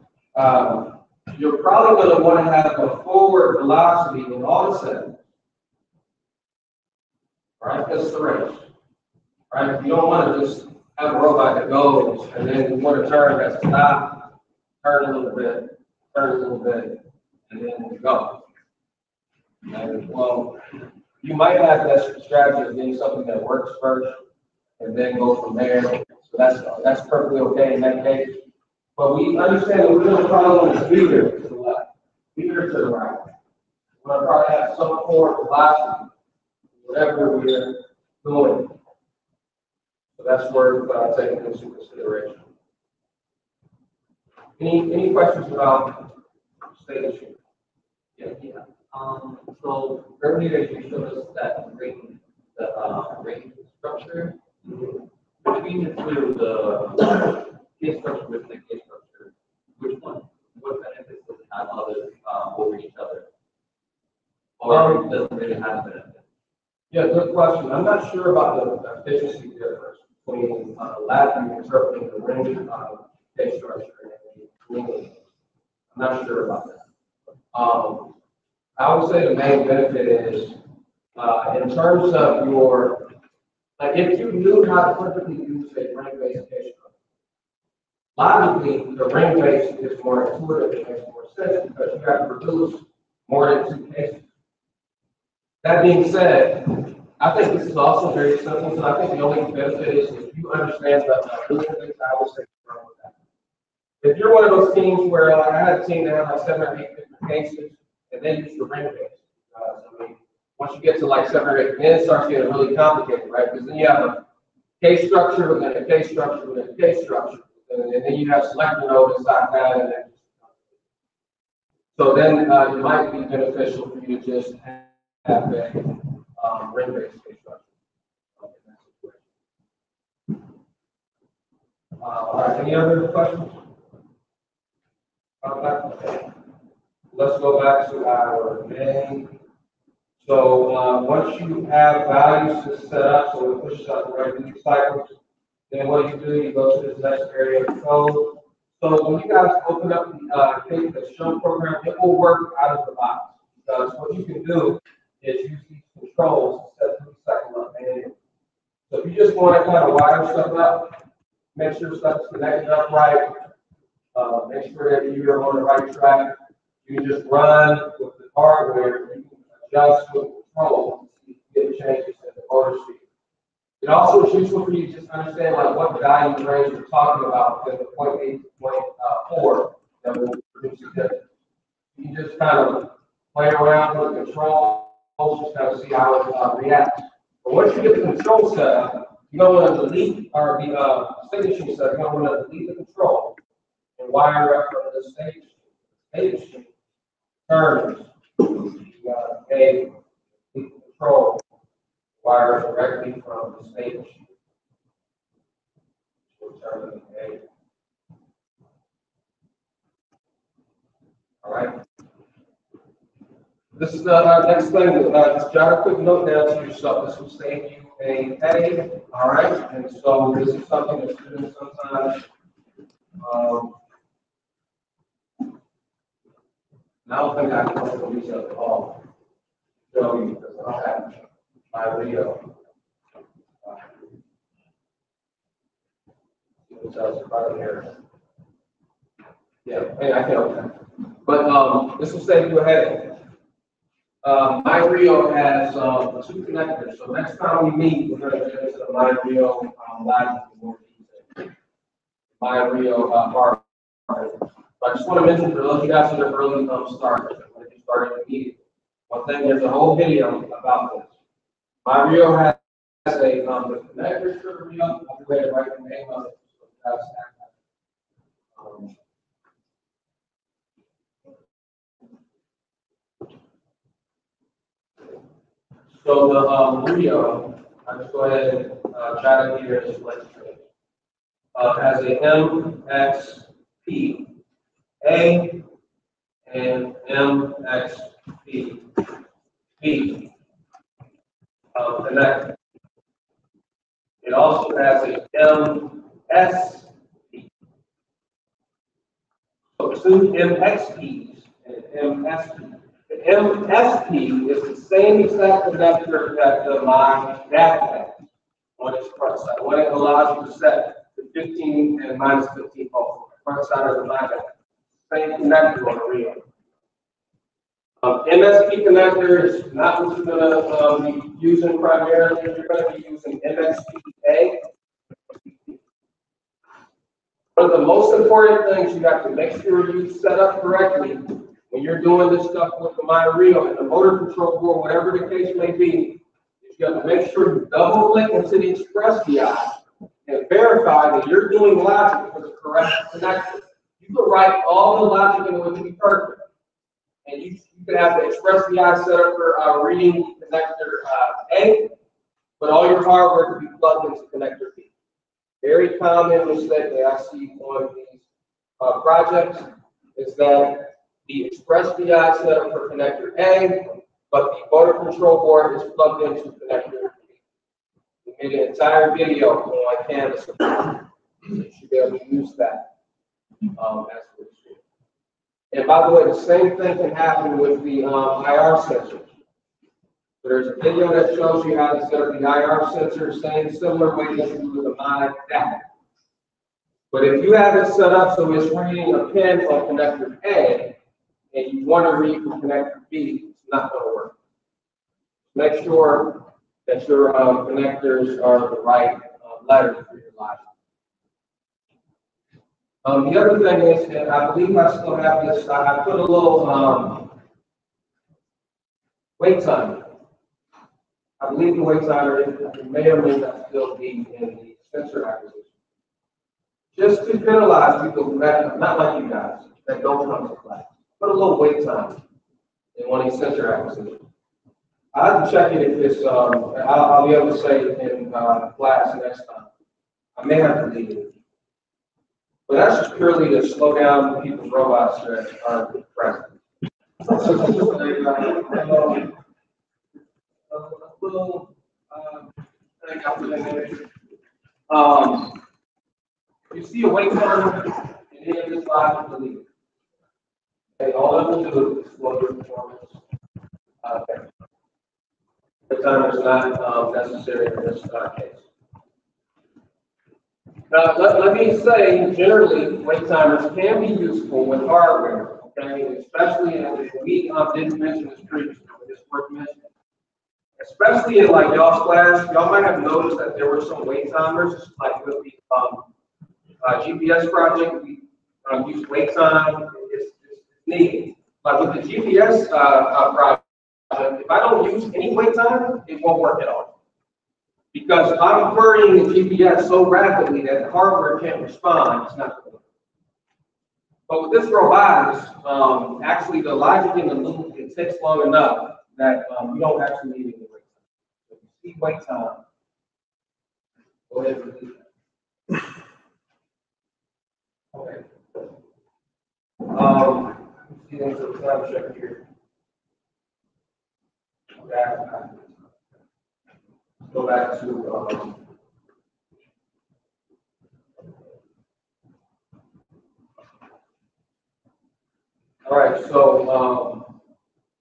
you're probably going to want to have a forward velocity in all the settings. All right? That's the race. All right? You don't want to just have a robot that goes and then you want to turn at stop, turn a little bit, and then go. And, well, you might have that strategy of being something that works first and then go from there. So that's perfectly okay in that case. But we understand that we're going to probably want to veer to the left, veer to the right. We're going to probably have some forward velocity, whatever we're doing. So that's worth taking into consideration. Any questions about state issue? Yeah. So earlier you showed us that ring structure between the two, the case structure with the case structure. Which one? What benefits does it have other over each other? Or it doesn't really have benefits? Yeah, good question. I'm not sure about the efficiency difference between LabVIEW interpreting the ring case structure and the ring. I'm not sure about that. I would say the main benefit is in terms of your, like if you knew how to perfectly use a ring-based case structure, logically the ring-based is more intuitive, it makes more sense because you have to produce more than two cases. That being said, I think this is also very simple, so I think the only benefit is if you understand the Boolean things, I would say run with that. If you're one of those teams where I had a team that had like 7 or 8 different cases, and then use the ring base. I mean, once you get to like 7 or 8, then it starts getting really complicated, right? Because then you have a case structure within a case structure within a case structure, and then you have selector node inside that, and then so then it might be beneficial for you to just have a ring-based case structure. All right, any other questions? Okay. Let's go back to our main. So once you have values to set up, so it pushes out the right duty cycles, then what you do, you go to this next area of code. So when you guys open up the show program, it will work out of the box. Because what you can do is use these controls to set duty cycle up manually. So if you just want to kind of wire stuff up, make sure stuff's connected up right, make sure that you're on the right track. You can just run with the hardware, you can adjust with control to get changes in the motor speed. It also is useful for you to just understand like what value range we're talking about in the 0.8 to 0.4 that will produce a difference. You can just kind of play around with control, just kind of see how it reacts. But once you get the control set up, you don't want to delete, or the state machine set, you don't want to delete the control and wire up from the state machine. Turns, you got a control wire directly from the state machine. All right. This is the next thing. Just jot a quick note down to yourself. This will save you a headache. All right. And so this is something that students sometimes. I don't think I can come to these at all. Show you because I don't have my video. It says right here. Yeah, hey, I can open that. But this will save you a headache. MyRio has 2 connectors. So next time we meet, we're going to get into the MyRio logic in more detail. MyRio hardware. I just want to mention for those of you guys who are early starters, when you start immediately, one thing, there's a whole video about this. MyRio has a the connectors for the Rio. I'll go ahead and write the name of it. So the Rio, I'll just go ahead and try to here as legislation. Has a MXP A and MXP B connector. It also has a MSP. So 2 MXPs and MSP. The MSP is the same exact connector that the line DAC has on its front side. When it allows you to set the 15 and minus 15 volts on the front side of the line DAC. Same connector on the Rio. MSP connector is not what you're going to be using primarily. You're going to be using MXP-A. One of the most important things you have to make sure you set up correctly when you're doing this stuff with the MyRio and the motor control board, whatever the case may be, is you have to make sure you double click into the express VI and verify that you're doing logic for the correct connector. You can write all the logic and it will be perfect. And you can have the express VI set up for reading connector A, but all your hardware can be plugged into connector B. Very common mistake that I see on these projects is that the express VI set up for connector A, but the motor control board is plugged into connector B. We made an entire video on Canvas. You should be able to use that as we speak. And by the way, the same thing can happen with the IR sensor. So there's a video that shows you how to set up the IR sensor, similar way that you do with the MyDAC. But if you have it set up so it's reading a pin on connector A, and you want to read from connector B, it's not going to work. Make sure that your connectors are the right letters for your logic. The other thing is, and I believe I still have this, I put a little wait time. I believe the wait timer may or may not still be in the sensor acquisition. Just to penalize people, not like you guys, that don't come to class. Put a little wait time in one of these sensor acquisitions. I have to check it if it's, I'll be able to say it in class next time. I may have to leave it. But that's just purely to slow down people's robots that are present. You see a wait timer in any of this slide, delete it. Okay, all it will do is slow your performance. Okay. The timer is not necessary in this case. Now, let me say, generally, wait timers can be useful with hardware, okay? Especially, and we didn't mention this previously, but it's worth mentioning. Especially in like y'all's class, y'all might have noticed that there were some wait timers, like with the GPS project, we use wait time, it's needed. But with the GPS project, if I don't use any wait time, it won't work at all. Because I'm querying the GPS so rapidly that the hardware can't respond, it's not going to work. But with this robotics, actually the logic in the loop, it takes long enough that you don't actually need any wait time. So if you see wait time, go ahead and delete that. Okay. Let's get into the time check here. Okay. Go back to all right, so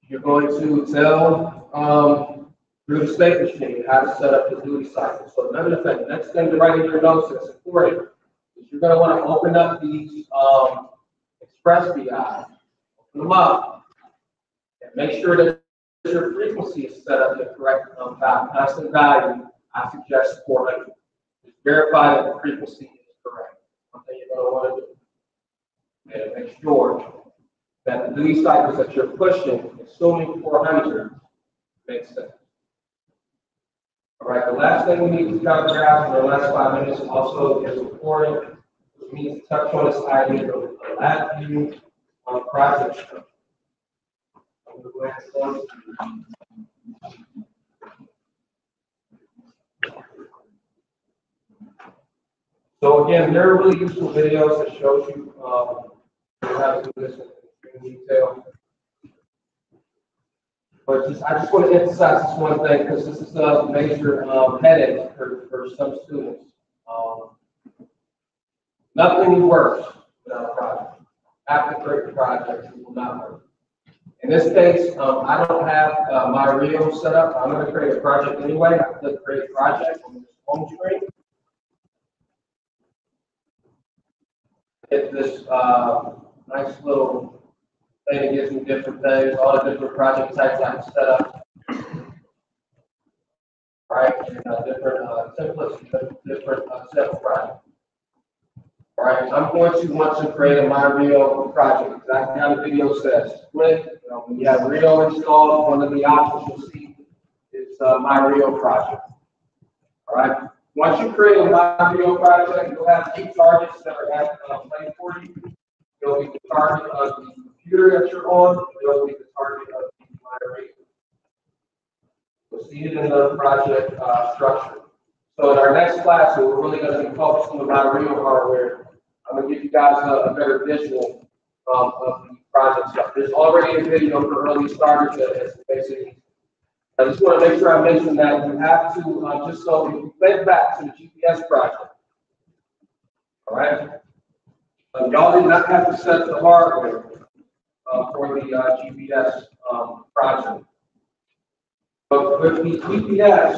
you're going to tell through the state machine how to set up the duty cycle. So remember the next thing to write in your notes that's important is you're going to want to open up these express VI. them up, and make sure that your frequency is set up the correct constant value. I suggest 400. Just verify that the frequency is correct. One thing you're going to want to do. And make sure that the duty cycles that you're pushing, assuming 400, makes sense. All right, the last thing we need to cover out in the last 5 minutes also is reporting, which means to touch on this idea of the lab view on project structure. I'm going to go ahead and close. So again, there are really useful videos that show you how to do this in detail. But I just want to emphasize this one thing because this is a major headache for some students. Nothing works without a project. After create a project, it will not work. In this case, I don't have my Rio set up. I'm going to create a project anyway. I click create project on this home screen. Hit this nice little thing that gives me different things, all the different project types I can set up. Right, and different templates, different sample projects. All right, I'm going to want to create a My Rio project. Exactly how the video says. When you have Rio installed, one of the options you'll see is My Rio project. All right. Once you create a My Rio project, you'll have 2 targets that are at play for you. It'll be the target of the computer that you're on. It'll be the target of the My Rio. We'll see it in the project structure. So in our next class, we're really going to be focused on the My Rio hardware. I'm going to give you guys a better visual of the project stuff. There's already a video for early starters that is basically. I just want to make sure I mention that you have to, just so you think back to the GPS project. All right? Y'all did not have to set the hardware for the GPS project. But with the GPS,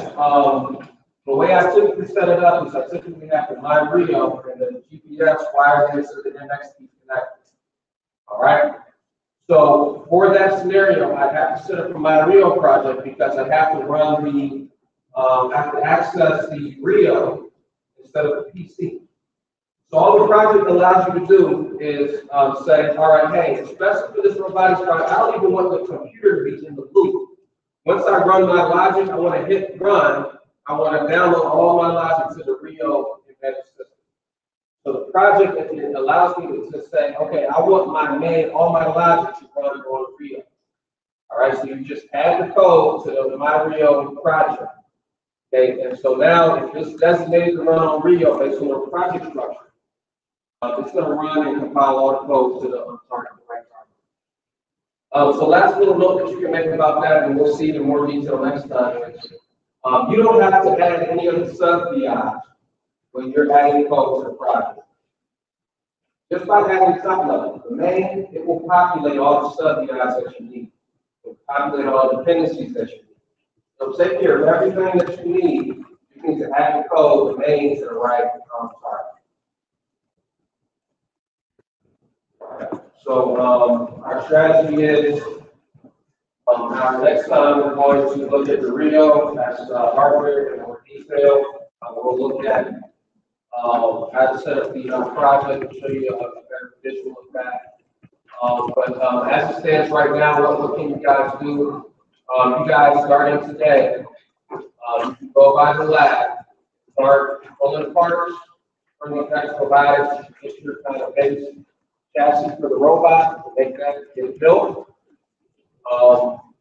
the way I typically set it up is I typically have the My Rio and the GPS wired into the MX2 connector. All right? So for that scenario, I have to set up a My Rio project because I have to run the, I have to access the Rio instead of the PC. So all the project allows you to do is say, all right, hey, especially for this robotics project, I don't even want the computer to be in the loop. Once I run my logic, I want to hit run. I want to download all my logic to the Rio embedded system. So the project it allows me to just say, okay, I want all my logic to run on Rio. All right, so you just add the code to the My Rio project. Okay, and so now if it's designated to run on Rio based on the project structure, it's going to run and compile all the code to the target. So last little note that you can make about that, and we'll see it in more detail next time. You don't have to add any of the sub-VIs when you're adding code to the project. Just by adding the top level, the main, it will populate all the sub-VIs that you need. It will populate all the dependencies that you need. So take care of everything that you need. You need to add the code, the main to the right target. So our strategy is our next time we're going to look at the Rio as hardware in more detail. We'll look at how to set up the project and show you a better visual of that. But as it stands right now, what can you guys do? You guys starting today, you can go by the lab, start pulling parts from the effects provided, get your kind of base chassis for the robot to make that get built.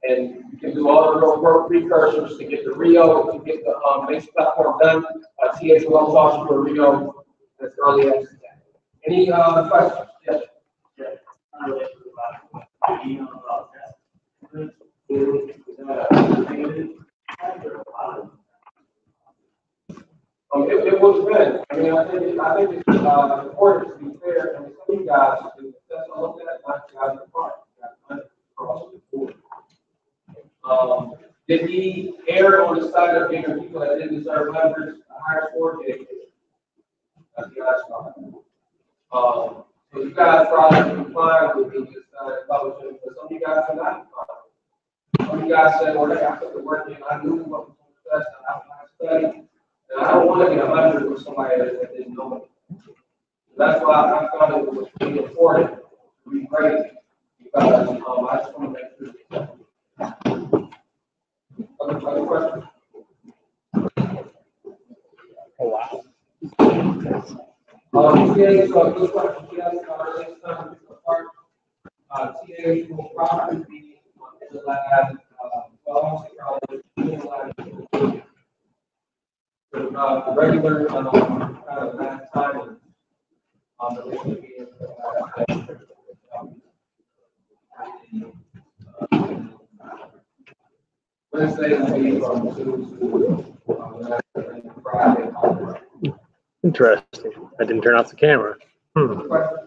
And you can do all the real precursors to get the Rio, to get the base platform done. TH will talk to a Rio as early as today. Any questions? Yes. It will depend. I mean, I think it's important to be fair. I mean, some of you guys, that's a look at my guys apart. Across the board. Did he err on the side of giving people that didn't deserve letters a higher score? That's the last one. So you guys probably be fine with me just publishing, but some of you guys are not. Some of you guys said, well, I put the work in, I knew what was on the test, and I studied. And I don't want to get 100 with somebody that didn't know it. That's why I thought it was really important to regrade it, because I just want to make sure. Other questions? Oh, wow. TA, so this question, yes, next time, apart. TA will probably be in the lab, well, probably in the lab. The regular, kind of lab time, but they should be in the lab. Wednesday will be from 2 to Friday. Interesting. I didn't turn off the camera. Question?